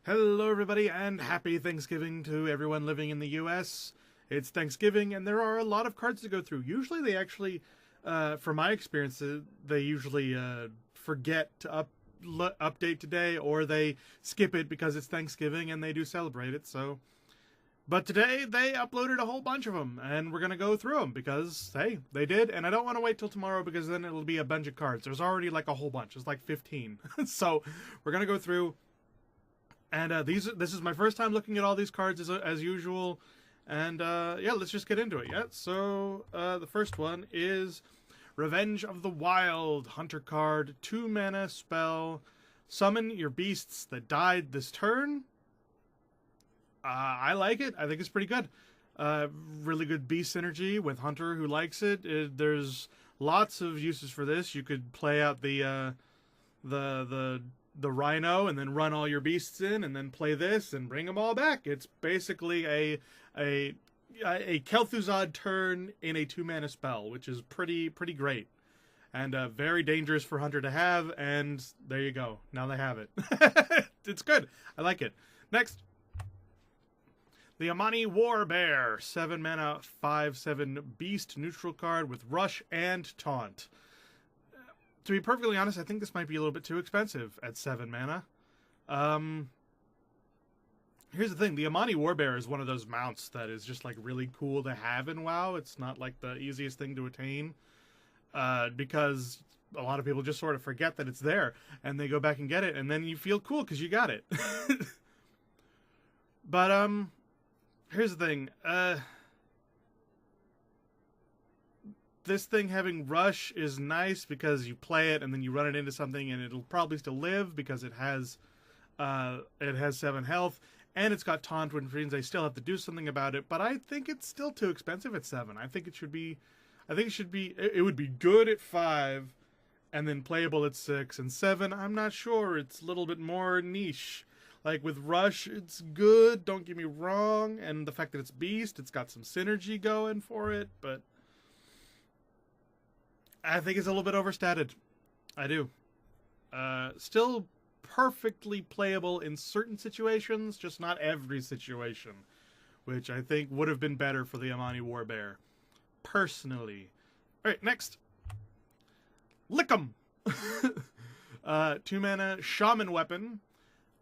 Hello everybody and happy Thanksgiving to everyone living in the US. It's Thanksgiving and there are a lot of cards to go through. Usually they actually, from my experience, they usually forget to update today, or they skip it because it's Thanksgiving and they do celebrate it. But today they uploaded a whole bunch of them and we're going to go through them because, hey, they did. And I don't want to wait till tomorrow because then it'll be a bunch of cards. There's already like a whole bunch. There's like 15. So we're going to go through. And this is my first time looking at all these cards as usual. And yeah, let's just get into it. Yeah, so the first one is Revenge of the Wild. Hunter card, 2 mana spell. Summon your beasts that died this turn. I like it. I think it's pretty good. Really good beast synergy with Hunter who likes it. There's lots of uses for this. You could play out the rhino and then run all your beasts in and then play this and bring them all back. It's basically a Kel'Thuzad turn in a 2-mana spell, which is pretty great. And very dangerous for Hunter to have, and there you go. Now they have it. It's good. I like it. Next, the Amani War Bear. 7 mana, 5/7 beast neutral card with rush and taunt. To be perfectly honest, I think this might be a little bit too expensive at 7 mana. Here's the thing. The Amani War Bear is one of those mounts that is just like really cool to have in WoW. It's not like the easiest thing to attain because a lot of people just sort of forget that it's there and they go back and get it and then you feel cool because you got it. But here's the thing. This thing having rush is nice because you play it and then you run it into something and it'll probably still live because it has 7 health and it's got taunt, which means they still have to do something about it. But I think it's still too expensive at 7. I think it should be. It would be good at 5, and then playable at 6 and 7. I'm not sure. It's a little bit more niche. Like with rush, it's good. Don't get me wrong, and the fact that it's beast, it's got some synergy going for it, but I think it's a little bit overstated. I do. Still perfectly playable in certain situations, just not every situation, which I think would have been better for the Amani War Bear, personally. Alright, next. Lick 'em! 2 mana shaman weapon.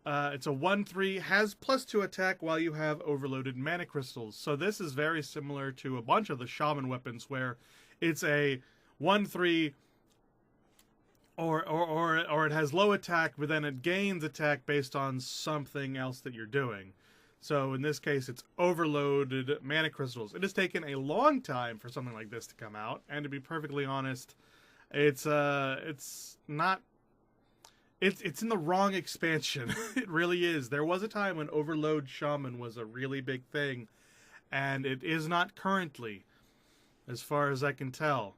It's a 1/3, has +2 attack while you have overloaded mana crystals. So this is very similar to a bunch of the shaman weapons where it's a 1/3 or it has low attack, but then it gains attack based on something else that you're doing. So in this case, it's overloaded mana crystals. It has taken a long time for something like this to come out, and to be perfectly honest, it's not. It's in the wrong expansion. It really is. There was a time when Overload Shaman was a really big thing, and it is not currently, as far as I can tell.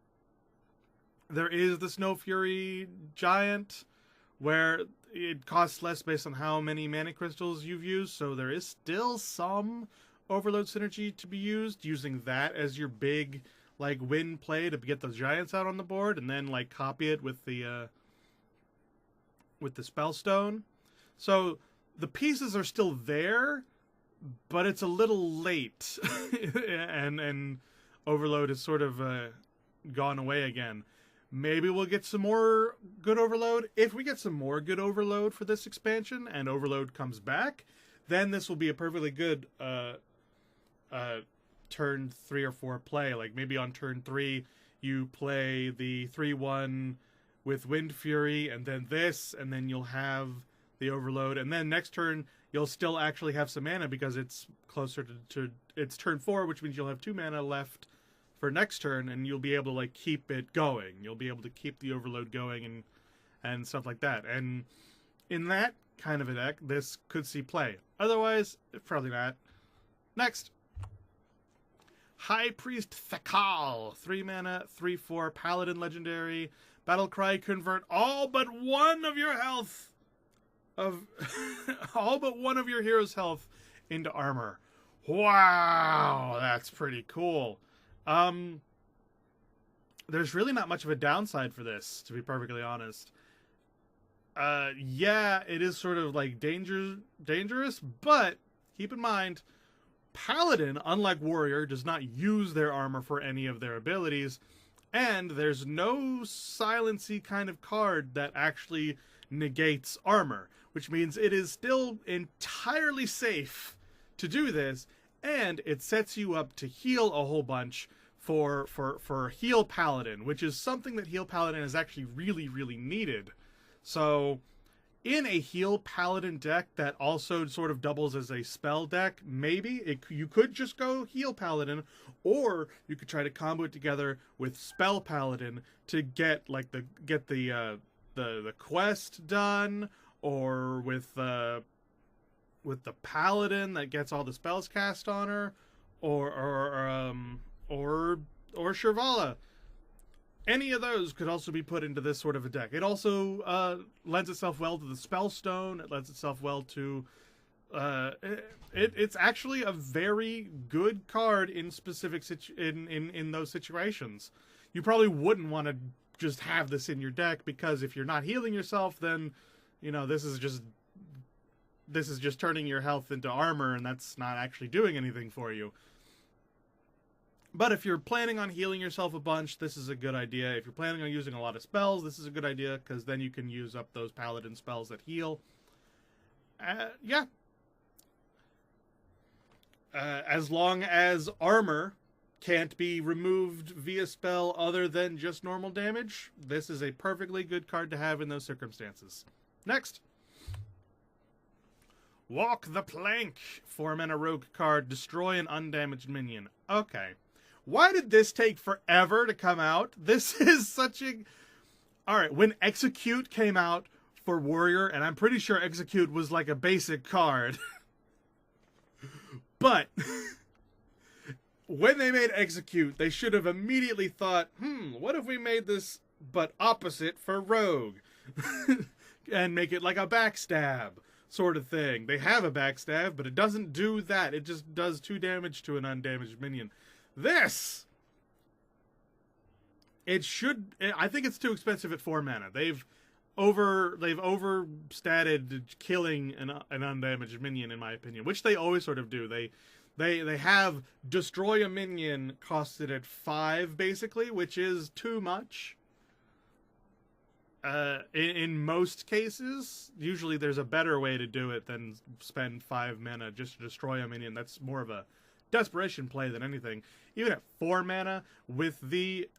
There is the Snow Fury Giant, where it costs less based on how many mana crystals you've used, so there is still some overload synergy to be used, using that as your big like win play to get those giants out on the board, and then like copy it with the Spellstone. So the pieces are still there, but it's a little late, and overload has sort of gone away again. Maybe we'll get some more good overload. If we get some more good overload for this expansion and overload comes back, then this will be a perfectly good turn 3 or 4 play. Like maybe on turn 3 you play the 3/1 with Wind Fury and then this, and then you'll have the overload, and then next turn you'll still actually have some mana because it's closer to it's turn 4, which means you'll have 2 mana left for next turn, and you'll be able to like keep it going. You'll be able to keep the overload going and stuff like that. And in that kind of a deck, this could see play. Otherwise, probably not. Next, High Priest Thakal, 3 mana, 3/4 Paladin legendary. Battle Cry, convert all but one of your health of all but one of your hero's health into armor. Wow, that's pretty cool. There's really not much of a downside for this, to be perfectly honest. Yeah, it is sort of like dangerous, but keep in mind, Paladin, unlike Warrior, does not use their armor for any of their abilities, and there's no silency kind of card that actually negates armor, which means it is still entirely safe to do this, and it sets you up to heal a whole bunch for Heal Paladin, which is something that Heal Paladin is actually really, really needed. So, in a Heal Paladin deck that also sort of doubles as a spell deck, maybe you could just go Heal Paladin, or you could try to combo it together with Spell Paladin to get like the quest done, or with the Paladin that gets all the spells cast on her, or Shirvala. Any of those could also be put into this sort of a deck. It also lends itself well to the Spellstone. It lends itself well to... It's actually a very good card in specific in those situations. You probably wouldn't want to just have this in your deck, because if you're not healing yourself, then, you know, this is just turning your health into armor, and that's not actually doing anything for you. But if you're planning on healing yourself a bunch, this is a good idea. If you're planning on using a lot of spells, this is a good idea, because then you can use up those paladin spells that heal. Yeah. As long as armor can't be removed via spell other than just normal damage, this is a perfectly good card to have in those circumstances. Next. Walk the Plank. 4-mana rogue card. Destroy an undamaged minion. Okay. Why did this take forever to come out? This is such a... Alright, when Execute came out for Warrior, and I'm pretty sure Execute was like a basic card. But... when they made Execute, they should have immediately thought, what if we made this but opposite for Rogue? And make it like a backstab sort of thing. They have a backstab, but it doesn't do that. It just does 2 damage to an undamaged minion. This! I think it's too expensive at 4 mana. They've overstated killing an undamaged minion, in my opinion, which they always sort of do. They have destroy a minion costed at 5, basically, which is too much. In most cases, usually there's a better way to do it than spend 5 mana just to destroy a minion. That's more of a desperation play than anything. Even at 4 mana, with the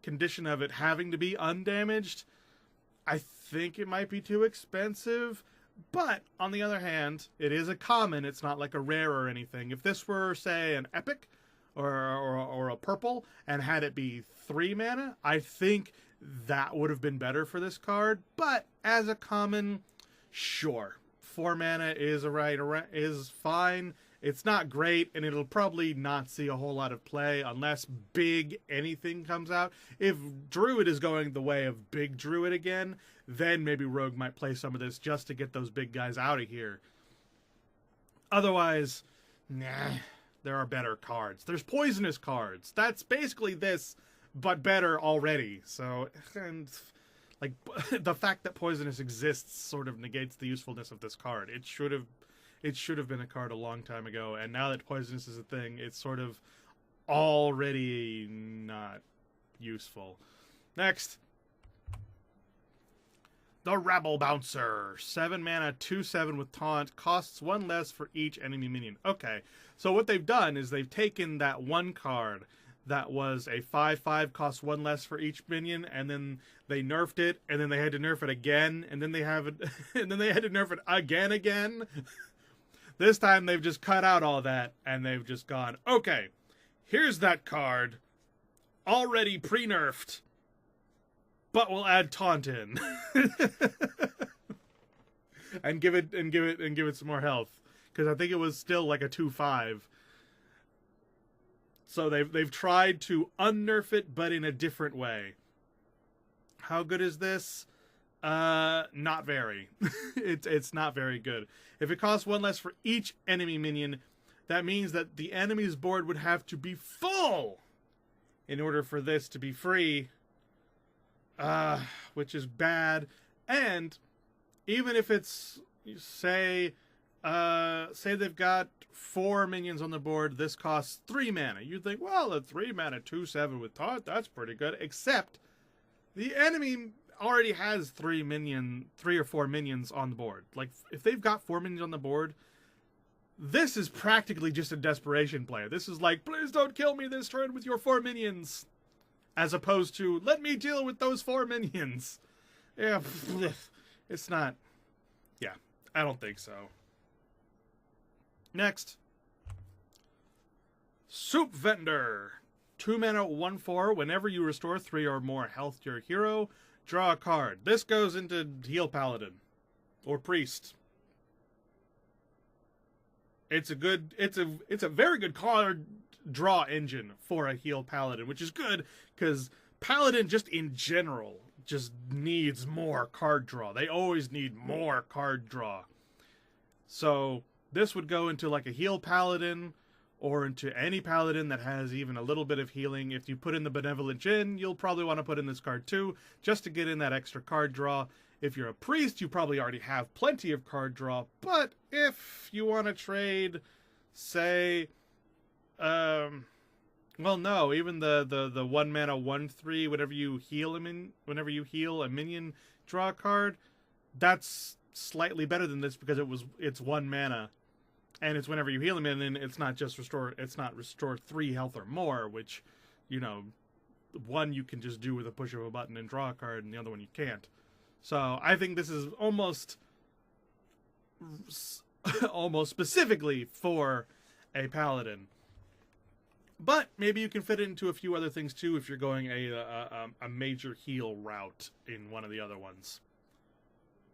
condition of it having to be undamaged, I think it might be too expensive. But, on the other hand, it is a common. It's not like a rare or anything. If this were, say, an epic or a purple and had it be 3 mana, I think that would have been better for this card. But, as a common, sure. 4 mana is fine. It's not great, and it'll probably not see a whole lot of play unless big anything comes out. If Druid is going the way of big Druid again, then maybe Rogue might play some of this just to get those big guys out of here. Otherwise, nah, there are better cards. There's poisonous cards. That's basically this, but better already. So, and like, the fact that poisonous exists sort of negates the usefulness of this card. It should have been a card a long time ago, and now that poisonous is a thing, it's sort of already not useful. Next. The Rabble Bouncer. 7 mana, 2/7 with taunt. Costs 1 less for each enemy minion. Okay, so what they've done is they've taken that one card that was a 5/5, costs 1 less for each minion, and then they nerfed it, and then they had to nerf it again, and then they have it, and then they had to nerf it again. This time they've just cut out all that, and they've just gone, okay, here's that card, already pre-nerfed, but we'll add taunt in. and give it some more health, because I think it was still like a 2/5. So they've tried to unnerf it, but in a different way. How good is this? Not very. It's not very good. If it costs 1 less for each enemy minion, that means that the enemy's board would have to be full in order for this to be free, which is bad. And even if it's, say they've got 4 minions on the board, this costs 3 mana. You'd think, well, a 3 mana 2/7 with taunt, that's pretty good. Except the enemy already has 3 or 4 minions on the board. Like, if they've got 4 minions on the board, this is practically just a desperation play. This is like, please don't kill me this turn with your 4 minions. As opposed to, let me deal with those 4 minions. Yeah, it's not... Yeah, I don't think so. Next. Soup Vendor. 2 mana, 1/4. Whenever you restore 3 or more health to your hero, draw a card. This goes into Heal Paladin. Or Priest. It's a very good card draw engine for a Heal Paladin, which is good because Paladin just in general just needs more card draw. They always need more card draw. So this would go into like a Heal Paladin or into any Paladin that has even a little bit of healing. If you put in the Benevolent Djinn, you'll probably want to put in this card too, just to get in that extra card draw. If you're a priest, you probably already have plenty of card draw, but if you want to trade, say, well, no, even the 1 mana 1/3, whenever you heal a minion, draw a card, that's slightly better than this because it's 1 mana, and it's whenever you heal a minion, it's not restore 3 health or more, which, you know, one you can just do with a push of a button and draw a card, and the other one you can't. So I think this is almost specifically for a paladin. But maybe you can fit it into a few other things too if you're going a major heal route in one of the other ones.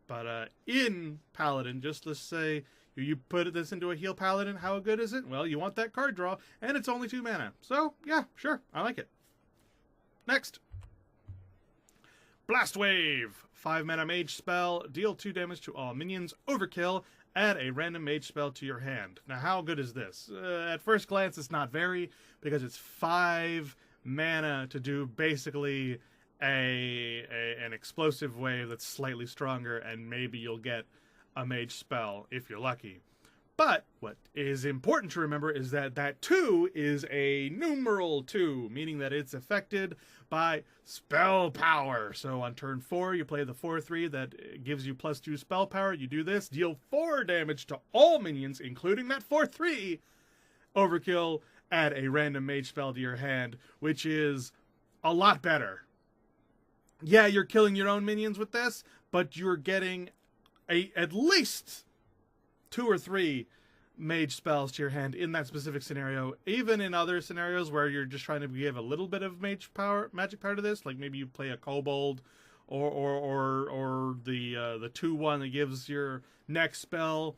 But in paladin, just let's say you put this into a heal paladin, how good is it? Well, you want that card draw, and it's only 2 mana. So yeah, sure, I like it. Next. Blast Wave. 5 mana mage spell. Deal 2 damage to all minions. Overkill. Add a random mage spell to your hand. Now, how good is this? At first glance, it's not very, because it's 5 mana to do basically an explosive wave that's slightly stronger, and maybe you'll get a mage spell if you're lucky. But what is important to remember is that that 2 is a numeral 2, meaning that it's affected by spell power. So on turn 4, you play the 4/3 that gives you +2 spell power. You do this, deal 4 damage to all minions, including that 4/3. Overkill, add a random mage spell to your hand, which is a lot better. Yeah, you're killing your own minions with this, but you're getting at least 2 or 3 mage spells to your hand in that specific scenario. Even in other scenarios where you're just trying to give a little bit of magic power to this, like maybe you play a kobold or the 2/1 that gives your next spell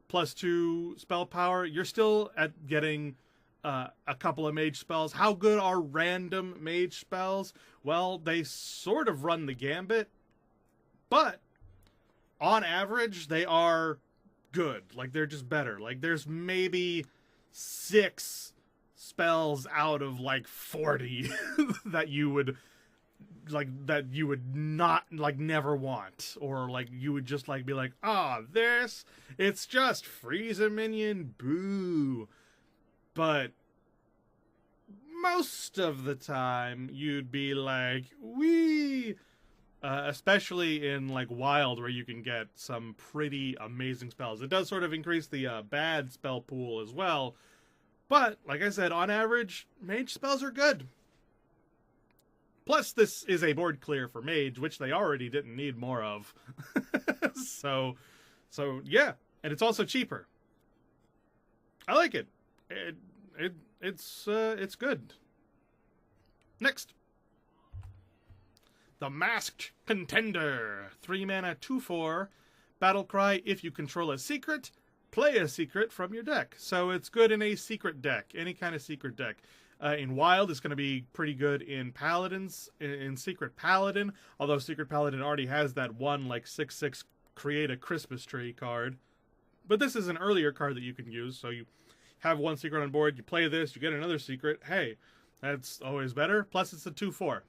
+2 spell power, you're still at getting a couple of mage spells. How good are random mage spells? Well, they sort of run the gambit, but on average, they are good. Like, they're just better. Like, there's maybe 6 spells out of like 40 that you would not like never want, or like you would just like be like, this, it's just freeze a minion, boo. But most of the time you'd be like, wee. Especially in like Wild, where you can get some pretty amazing spells. It does sort of increase the bad spell pool as well. But, like I said, on average, mage spells are good. Plus, this is a board clear for mage, which they already didn't need more of. So yeah. And it's also cheaper. I like it. It's good. Next. The Masked Contender. 3 mana, 2/4. Battle cry, if you control a secret, play a secret from your deck. So it's good in a secret deck, any kind of secret deck. In Wild, it's going to be pretty good in Paladins, in Secret Paladin, although Secret Paladin already has that one, like, 6/6 create a Christmas tree card. But this is an earlier card that you can use, so you have one secret on board, you play this, you get another secret. Hey, that's always better. Plus, it's a 2/4.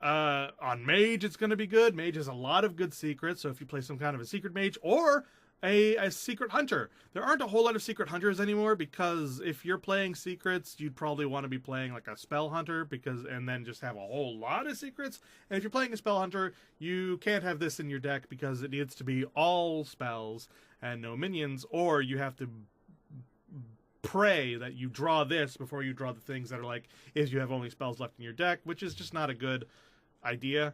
On Mage, it's going to be good. Mage has a lot of good secrets, so if you play some kind of a secret mage or a secret hunter. There aren't a whole lot of secret hunters anymore, because if you're playing secrets, you'd probably want to be playing like a spell hunter, and then just have a whole lot of secrets. And if you're playing a spell hunter, you can't have this in your deck because it needs to be all spells and no minions, or you have to pray that you draw this before you draw the things that are like, if you have only spells left in your deck, which is just not a good idea.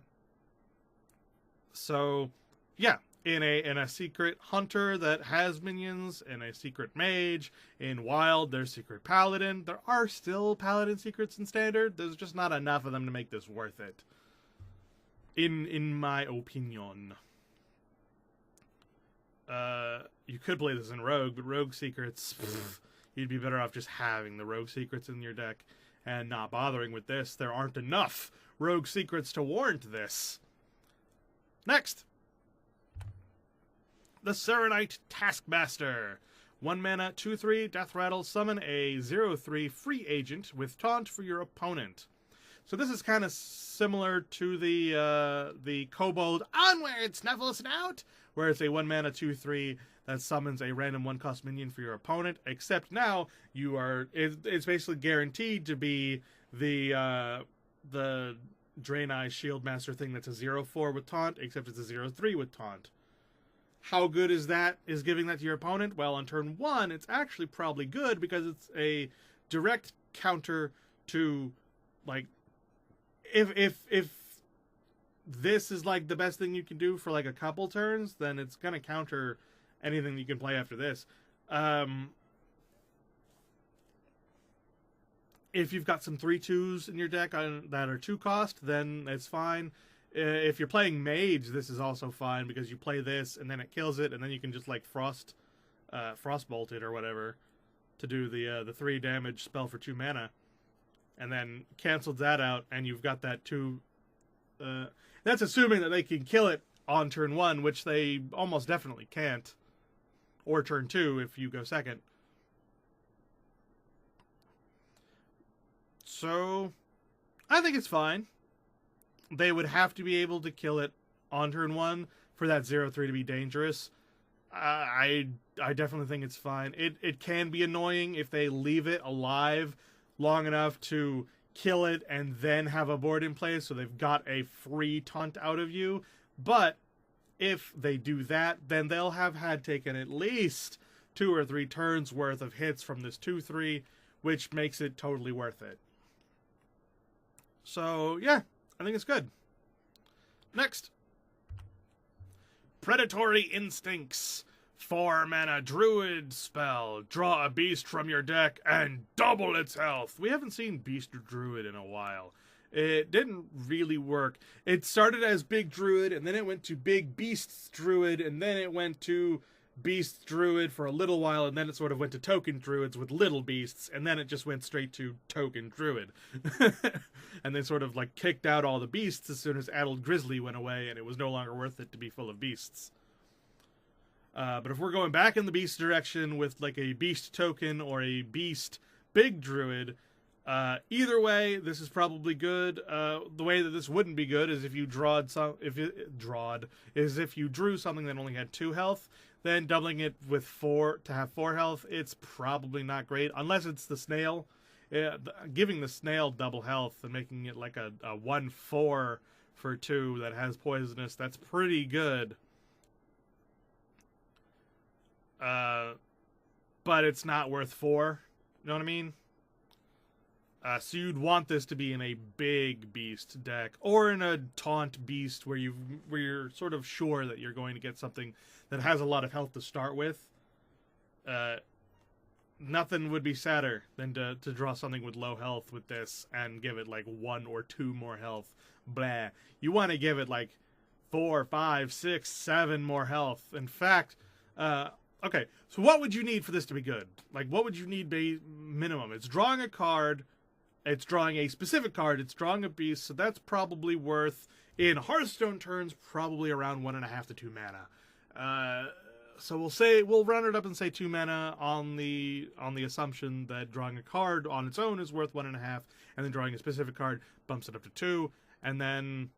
So yeah, in a secret hunter that has minions, in a secret mage, in wild there's secret paladin. There are still paladin secrets in standard. There's just not enough of them to make this worth it, in my opinion. You could play this in rogue, but rogue secrets, you'd be better off just having the rogue secrets in your deck and not bothering with this. There aren't enough rogue secrets to warrant this. Next, the Saronite Taskmaster. 1 mana, 2/3, Death Rattle, summon a 0/3 free agent with taunt for your opponent. So this is kind of similar to the Kobold Onward Snuffle Snout, where it's a 1 mana, 2/3 that summons a random 1-cost minion for your opponent, except now it's basically guaranteed to be the Draenei Shieldmaster thing that's a 0/4 with taunt, except it's a 0/3 with taunt. How good is that? Is giving that to your opponent? Well, on turn 1, it's actually probably good, because it's a direct counter to, like, if this is like the best thing you can do for like a couple turns, then it's gonna counter anything you can play after this. If you've got some 3/2s in your deck that are 2-cost, then it's fine. If you're playing Mage, this is also fine, because you play this and then it kills it, and then you can just like Frostbolt it or whatever to do the 3 damage spell for 2 mana, and then canceled that out, and you've got that 2. That's assuming that they can kill it on turn 1, which they almost definitely can't, or turn 2 if you go second. So I think it's fine. They would have to be able to kill it on turn 1 for that 0/3 to be dangerous. I definitely think it's fine. It can be annoying if they leave it alive long enough to kill it and then have a board in place, so they've got a free taunt out of you. But if they do that, then they'll have had taken at least 2 or 3 turns worth of hits from this 2/3, which makes it totally worth it. So yeah, I think it's good. Next, Predatory Instincts. 4 mana druid spell. Draw a beast from your deck and double its health. We haven't seen beast druid in a while. It didn't really work. It started as big druid, and then it went to big beasts druid, and then it went to beast druid for a little while, and then it sort of went to token druids with little beasts, and then it just went straight to token druid. And they sort of like kicked out all the beasts as soon as Addled Grizzly went away, and it was no longer worth it to be full of beasts. But if we're going back in the beast direction with like a beast token or a beast big druid, either way, this is probably good. The way that this wouldn't be good is if you drew something that only had 2 health, then doubling it with 4 to have 4 health, it's probably not great, unless it's the snail. Giving the snail double health and making it like a 1/4 for 2 that has poisonous, that's pretty good. But it's not worth 4. You know what I mean? So you'd want this to be in a big beast deck, or in a taunt beast where you're sort of sure that you're going to get something that has a lot of health to start with. Nothing would be sadder than to draw something with low health with this and give it like 1 or 2 more health. Blah. You want to give it like 4, 5, 6, 7 more health. In fact, okay, so what would you need for this to be good? Like, what would you need minimum? It's drawing a card, it's drawing a specific card, it's drawing a beast, so that's probably worth, in Hearthstone terms, probably around 1.5 to 2 mana. So we'll run it up and say 2 mana on the assumption that drawing a card on its own is worth 1.5, and then drawing a specific card bumps it up to 2, and then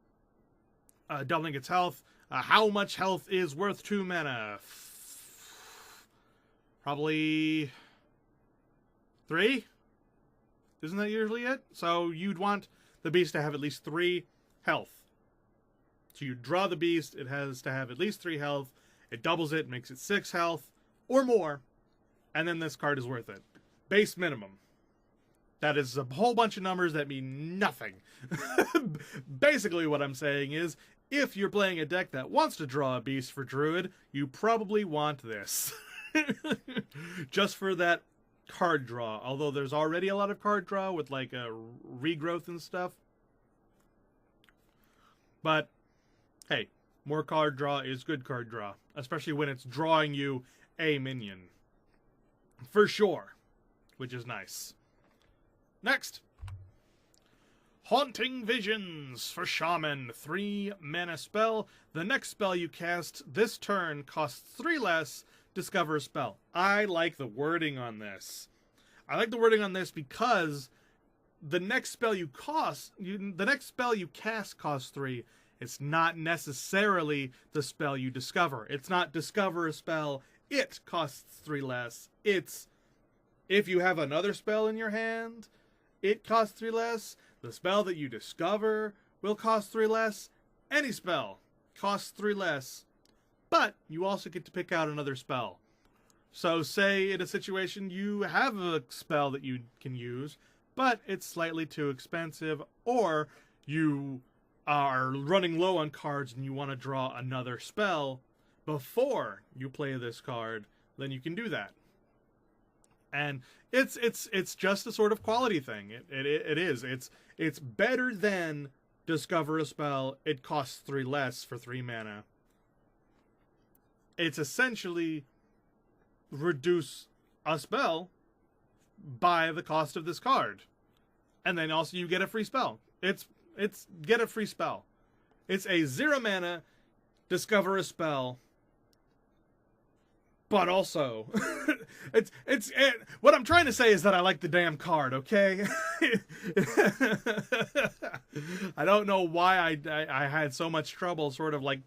doubling its health. How much health is worth 2 mana? Probably 3? Isn't that usually it? So you'd want the beast to have at least 3 health. So you draw the beast, it has to have at least 3 health, it doubles it, makes it 6 health, or more, and then this card is worth it. Base minimum. That is a whole bunch of numbers that mean nothing. Basically what I'm saying is, if you're playing a deck that wants to draw a beast for Druid, you probably want this. Just for that card draw. Although there's already a lot of card draw with like a regrowth and stuff. But, hey, more card draw is good card draw. Especially when it's drawing you a minion. For sure. Which is nice. Next. Haunting Visions for Shaman. 3 mana spell. The next spell you cast this turn costs 3 less. Discover a spell. I like the wording on this. I like the wording on this because the next spell you cast costs 3. It's not necessarily the spell you discover. It's not discover a spell. It costs 3 less. It's if you have another spell in your hand, it costs 3 less. The spell that you discover will cost 3 less. Any spell costs 3 less. But you also get to pick out another spell. So say in a situation you have a spell that you can use, but it's slightly too expensive, or you are running low on cards and you want to draw another spell before you play this card, then you can do that. And it's just a sort of quality thing. It is. It's better than discover a spell. It costs 3 less for 3 mana. It's essentially reduce a spell by the cost of this card. And then also you get a free spell. It's get a free spell. It's a 0 mana discover a spell. But also what I'm trying to say is that I like the damn card, okay? I don't know why I had so much trouble sort of like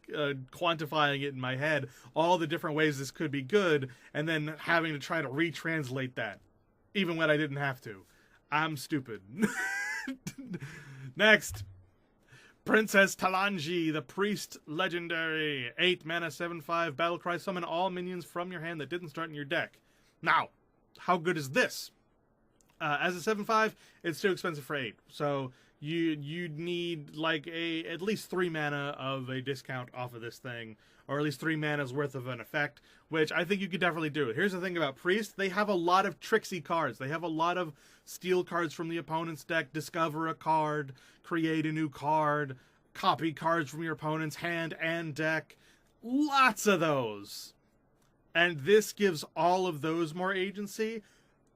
quantifying it in my head, all the different ways this could be good, and then having to try to retranslate that, even when I didn't have to. I'm stupid. Next. Princess Talanji, the Priest Legendary. 8 mana, 7/5, battlecry. Summon all minions from your hand that didn't start in your deck. Now, how good is this? As a 7/5, it's too expensive for 8. So you'd need like at least 3 mana of a discount off of this thing, or at least 3 mana's worth of an effect, which I think you could definitely do. Here's the thing about Priest. They have a lot of tricksy cards. They have a lot of steal cards from the opponent's deck, discover a card, create a new card, copy cards from your opponent's hand and deck. Lots of those. And this gives all of those more agency,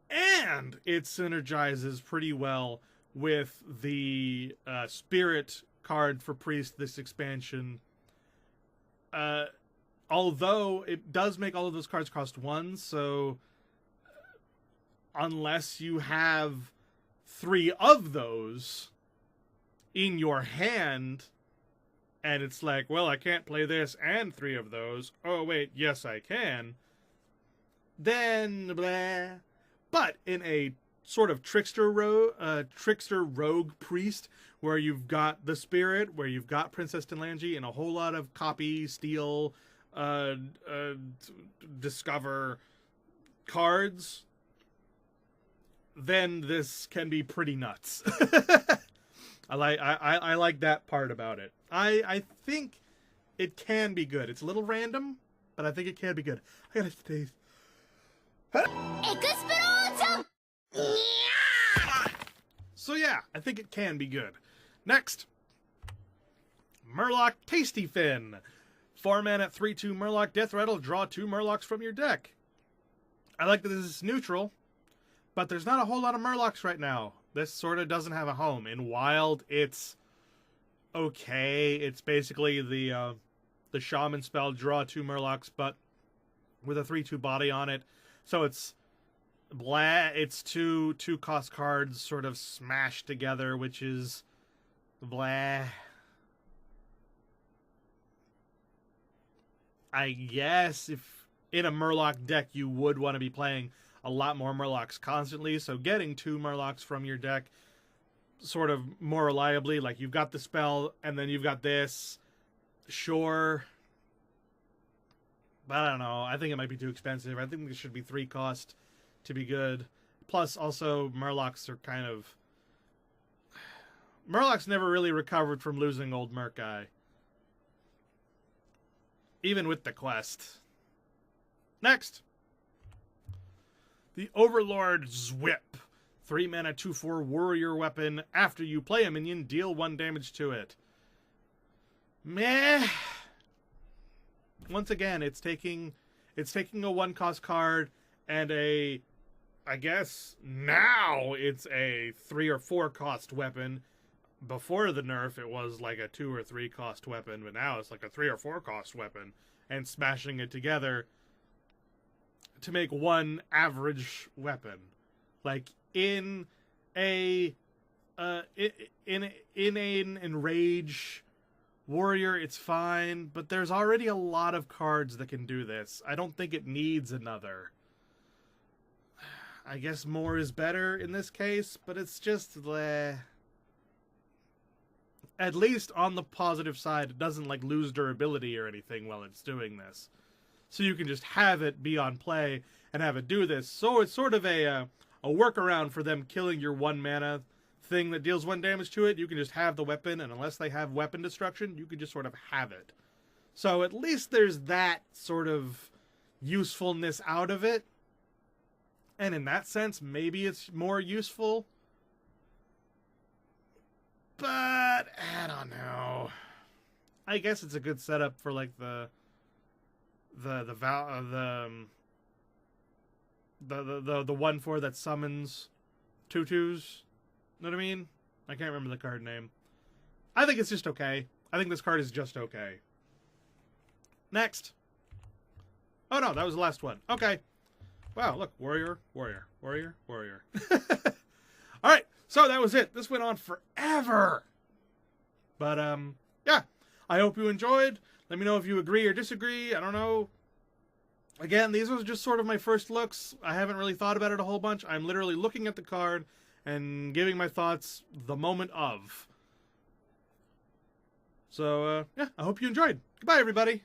and it synergizes pretty well with the Spirit card for Priest this expansion. Although it does make all of those cards cost 1, so unless you have 3 of those in your hand, and it's like, well, I can't play this and 3 of those. Oh, wait, yes, I can. Then, blah. But in a sort of trickster rogue priest, where you've got the Spirit, where you've got Princess Talanji, and a whole lot of copy, steal, discover cards, then this can be pretty nuts. I like that part about it. I think it can be good. It's a little random, but I think it can be good. I gotta stay. So yeah, I think it can be good. Next, Merlok Tasty Fin. 4 mana, 3/2 Merlok, Death Rattle, draw 2 Merloks from your deck. I like that this is neutral, but there's not a whole lot of Merloks right now. This sort of doesn't have a home. In Wild, it's okay. It's basically the Shaman spell, draw 2 Merloks, but with a 3/2 body on it. So it's blah. It's two cost cards sort of smashed together, which is blah. I guess if in a merlok deck you would want to be playing a lot more merloks constantly, so getting 2 merloks from your deck sort of more reliably, like you've got the spell and then you've got this, sure. But I don't know. I think it might be too expensive. I think it should be 3 cost to be good. Plus, also, Murlocs are kind of... Murlocs never really recovered from losing old Merc Guy. Even with the quest. Next! The Overlords Whip. 3 mana, 2/4 warrior weapon. After you play a minion, deal 1 damage to it. Meh. Once again, it's taking a 1 cost card and a, I guess now it's a 3 or 4 cost weapon. Before the nerf, it was like a 2 or 3 cost weapon, but now it's like a 3 or 4 cost weapon, and smashing it together to make 1 average weapon. Like in a in an enrage warrior, it's fine, but there's already a lot of cards that can do this. I don't think it needs another. I guess more is better in this case, but it's just bleh. At least on the positive side, it doesn't like lose durability or anything while it's doing this. So you can just have it be on play and have it do this. So it's sort of a workaround for them killing your 1 mana thing that deals 1 damage to it. You can just have the weapon, and unless they have weapon destruction, you can just sort of have it. So at least there's that sort of usefulness out of it. And in that sense, maybe it's more useful. But I don't know. I guess it's a good setup for like the 1/4 that summons 2/2s. Know what I mean? I can't remember the card name. I think it's just okay. I think this card is just okay. Next. Oh no, that was the last one. Okay. Wow, look. Warrior, warrior, warrior, warrior. Alright, so that was it. This went on forever. But, yeah. I hope you enjoyed. Let me know if you agree or disagree. I don't know. Again, these were just sort of my first looks. I haven't really thought about it a whole bunch. I'm literally looking at the card and giving my thoughts the moment of. So, yeah, I hope you enjoyed. Goodbye, everybody.